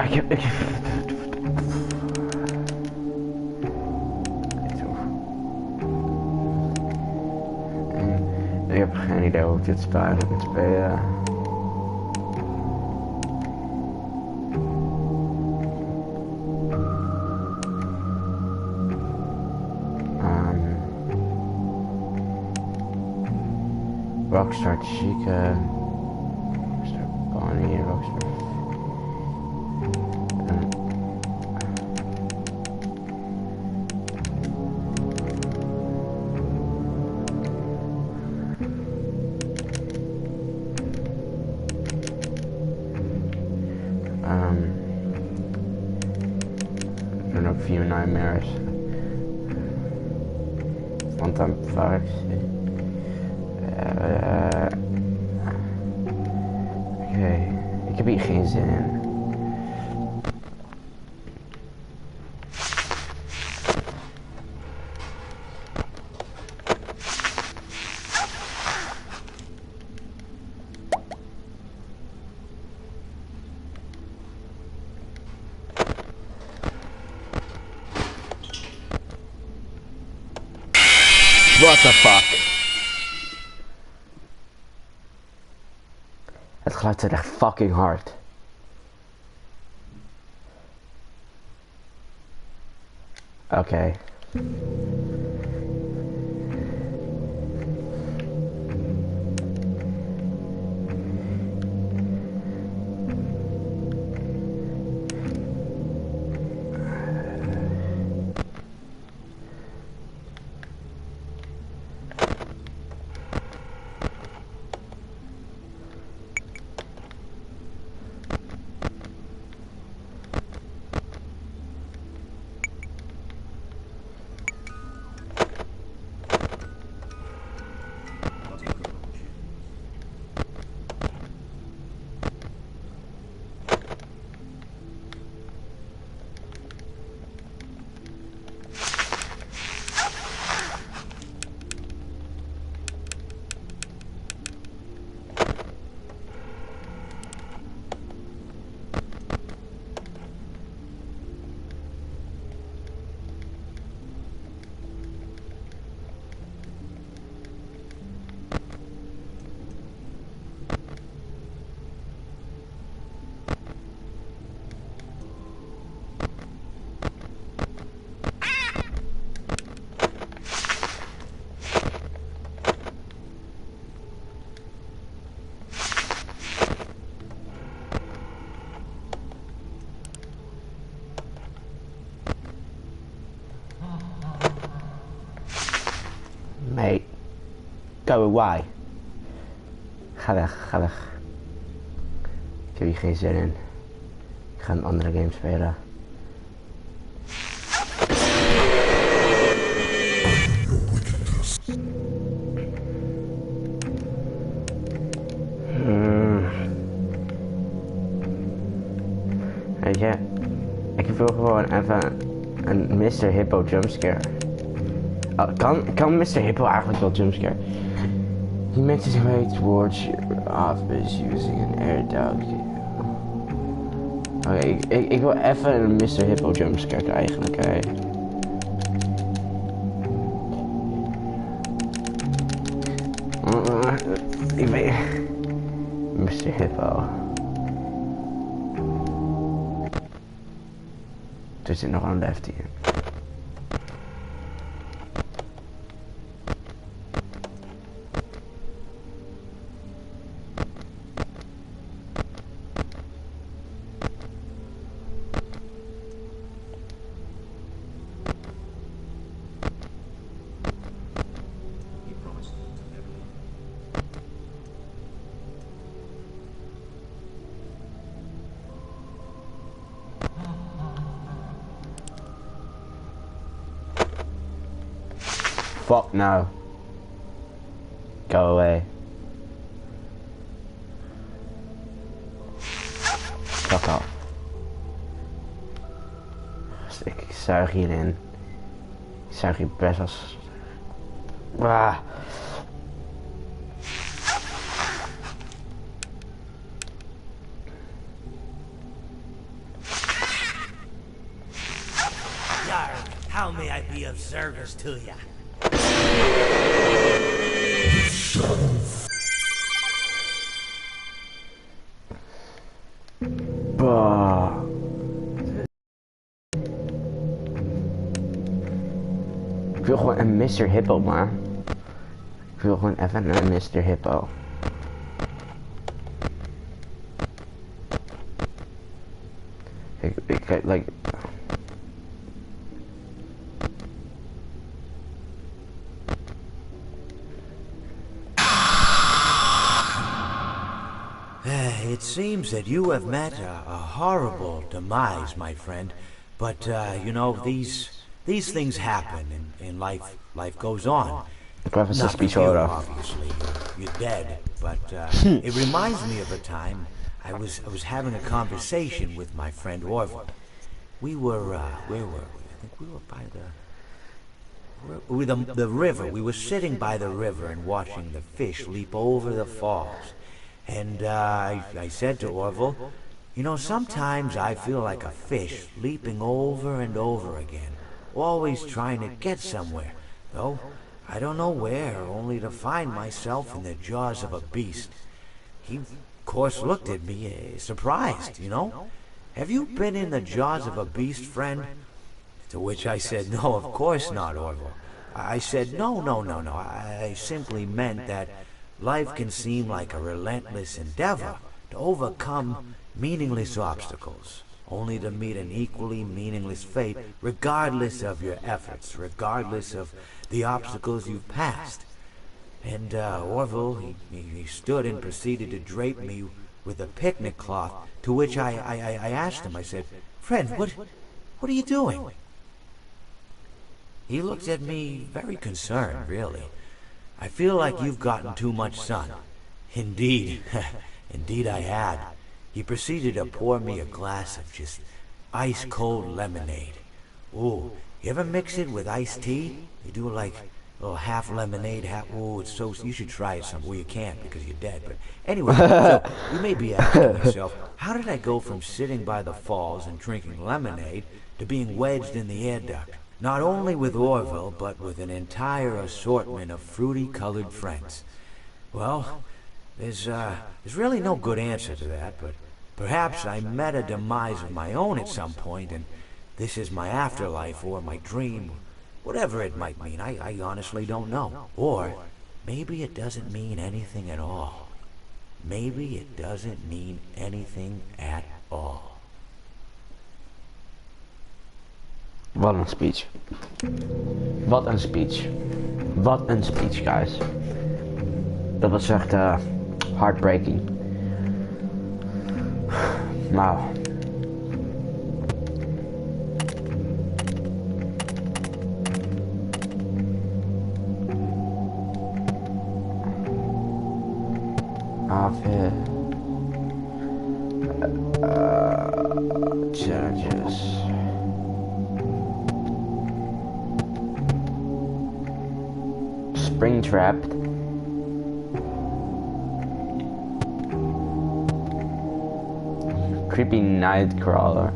Ik heb geen idee hoe ik dit spel eigenlijk moet spelen. Rockstar Chica, Rockstar Bonnie, Rockstar. And a few nightmares. One time Fox. Oké, ik heb hier geen zin in. What the fuck? Het geluid is echt fucking hard. Oké. Mate, go away. Ga weg, ga weg. Ik heb hier geen zin in. Ik ga een andere game spelen. Weet je, ik wil gewoon even een Mr. Hippo jumpscare. Oh, kan Mr. Hippo eigenlijk wel jumpscare? He makes his way towards your office using an air dog. Oké, ik wil even een Mr. Hippo jumpscare krijgen, oké. Ik weet... Mr. Hippo. Er zit nog een lefty in. Fuck no. Go away. Fuck off. Ik zuig hierin. Ik zuig hier best als... Ah. How may I be of service to ya? Bah. Ik wil gewoon een Mr. Hippo, man. Ik wil gewoon even een Mr. Hippo. Ik like... It seems that you have met a horrible demise, my friend. But, you know, these things happen in life. Life goes on. Ik was Not een with speech you, hoor. obviously. You're dead. But it reminds me of a time I was having a conversation with my friend Orville. We were, where were we? I think we were by the river. We were sitting by the river and watching the fish leap over the falls. And I said to Orville, you know, sometimes I feel like a fish leaping over and over again, always trying to get somewhere, though I don't know where, only to find myself in the jaws of a beast. He, of course, looked at me, surprised, you know. Have you been in the jaws of a beast, friend? To which I said, no, of course not, Orville. I said, no. I simply meant that life can seem like a relentless endeavor to overcome meaningless obstacles, only to meet an equally meaningless fate, regardless of your efforts, regardless of the obstacles you've passed. And Orville, he stood and proceeded to drape me with a picnic cloth, to which I asked him, I said, friend, what are you doing? He looked at me very concerned, really. I feel like you've gotten too much sun. Indeed, indeed I had. He proceeded to pour me a glass of just ice-cold lemonade. Ooh, you ever mix it with iced tea? You do like a little half lemonade, half... Ooh, it's so... You should try it some... Well, you can't because you're dead, but... Anyway, so you may be asking yourself, how did I go from sitting by the falls and drinking lemonade to being wedged in the air duct? Not only with Orville, but with an entire assortment of fruity-colored friends. Well, there's really no good answer to that, but perhaps I met a demise of my own at some point, and this is my afterlife or my dream, whatever it might mean. I honestly don't know. Or maybe it doesn't mean anything at all. Maybe it doesn't mean anything at all. Wat een speech. Wat een speech. Wat een speech, guys. Dat was echt heartbreaking. Wow. Judges. Springtrapped. Creepy Nightcrawler.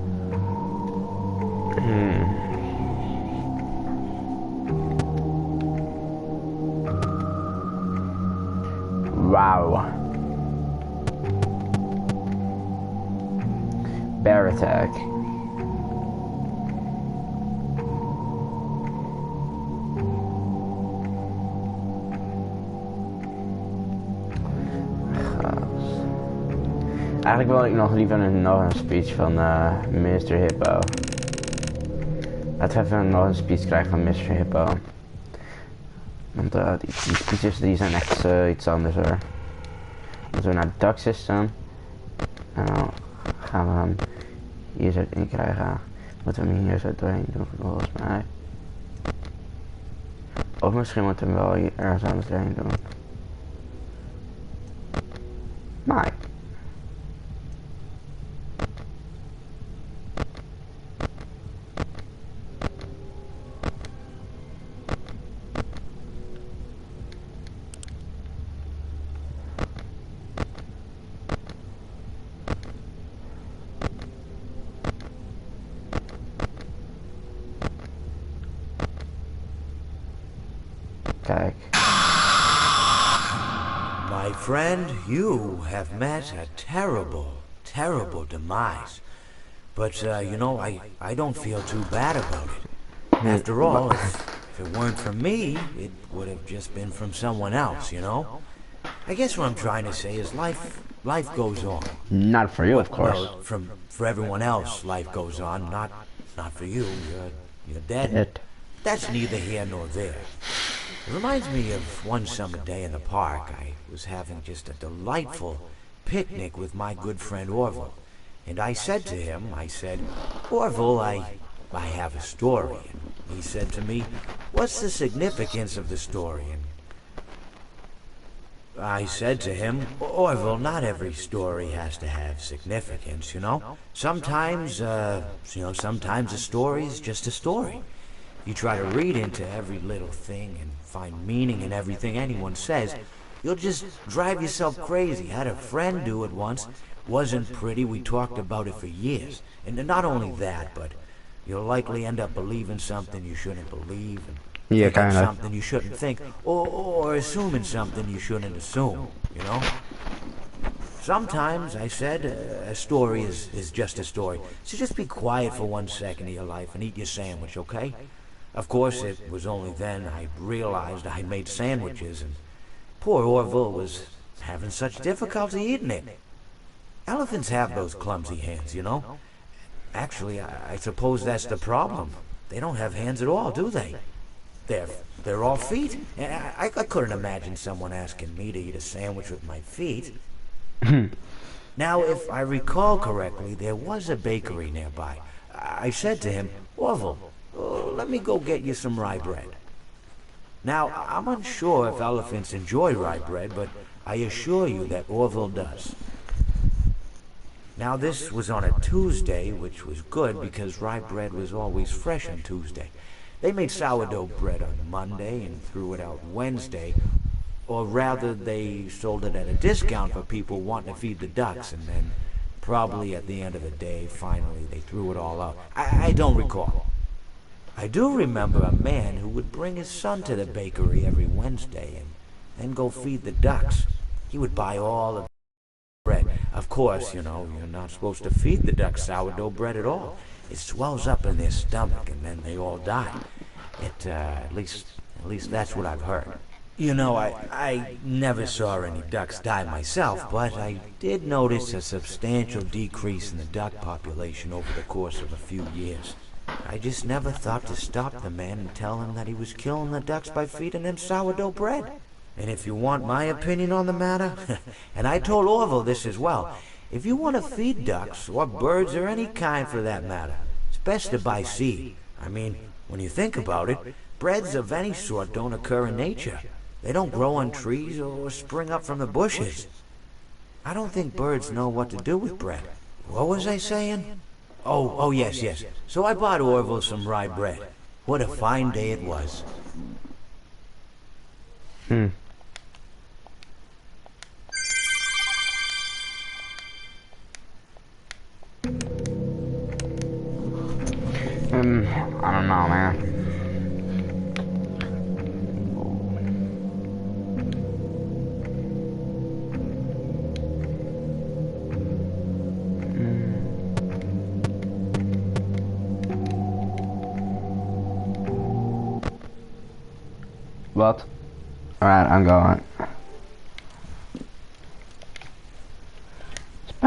Wow. Bear attack. Eigenlijk wil ik nog liever nog een speech van Mr. Hippo. Laten we even nog een speech krijgen van Mr. Hippo. Want die speeches die zijn echt iets anders hoor. Dan zo naar het duck system. En dan gaan we hem hier zo in krijgen. Moeten we hem hier zo doorheen doen volgens mij. Of misschien moeten we hem wel hier ergens anders doorheen doen. Maar... Kijk. My friend, you have met a terrible, terrible demise. But, you know, I don't feel too bad about it. After all, if it weren't from me, it would have just been from someone else, you know? I guess what I'm trying to say is life goes on. Not for you, of course. Well, for everyone else, life goes on. Not for you. You're dead. Dead. That's neither here nor there. It reminds me of one summer day in the park. I was having just a delightful picnic with my good friend Orville. And I said to him, Orville, I have a story. And he said to me, what's the significance of the story? And I said to him, Orville, not every story has to have significance, you know? Sometimes, sometimes a story is just a story. You try to read into every little thing and find meaning in everything anyone says, you'll just drive yourself crazy. Had a friend do it once. Wasn't pretty. We talked about it for years. And not only that, but you'll likely end up believing something you shouldn't believe, and Yeah, thinking kinda. something you shouldn't think, or assuming something you shouldn't assume, you know? Sometimes, I said, a story is just a story. So just be quiet for 1 second of your life and eat your sandwich, okay? Of course, it was only then I realized I made sandwiches, and poor Orville was having such difficulty eating it. Elephants have those clumsy hands, you know? Actually, I suppose that's the problem. They don't have hands at all, do they? They're all feet. I couldn't imagine someone asking me to eat a sandwich with my feet. Now, if I recall correctly, there was a bakery nearby. I said to him, Orville, let me go get you some rye bread. Now, I'm unsure if elephants enjoy rye bread, but I assure you that Orville does. Now, this was on a Tuesday, which was good because rye bread was always fresh on Tuesday. They made sourdough bread on Monday and threw it out Wednesday, or rather they sold it at a discount for people wanting to feed the ducks, and then probably at the end of the day, finally they threw it all out. I don't recall. I do remember a man who would bring his son to the bakery every Wednesday and then go feed the ducks. He would buy all of bread. Of course, you know, you're not supposed to feed the ducks sourdough bread at all. It swells up in their stomach and then they all die. At least that's what I've heard. You know, I never saw any ducks die myself, but I did notice a substantial decrease in the duck population over the course of a few years. I just never thought to stop the man and tell him that he was killing the ducks by feeding them sourdough bread. And if you want my opinion on the matter, and I told Orville this as well, if you want to feed ducks, or birds, or any kind for that matter, it's best to buy seed. I mean, when you think about it, breads of any sort don't occur in nature. They don't grow on trees or spring up from the bushes. I don't think birds know what to do with bread. What was I saying? Oh, yes. So I bought Orville some rye bread. What a fine day it was. I don't know, man. What? Alright, I'm going.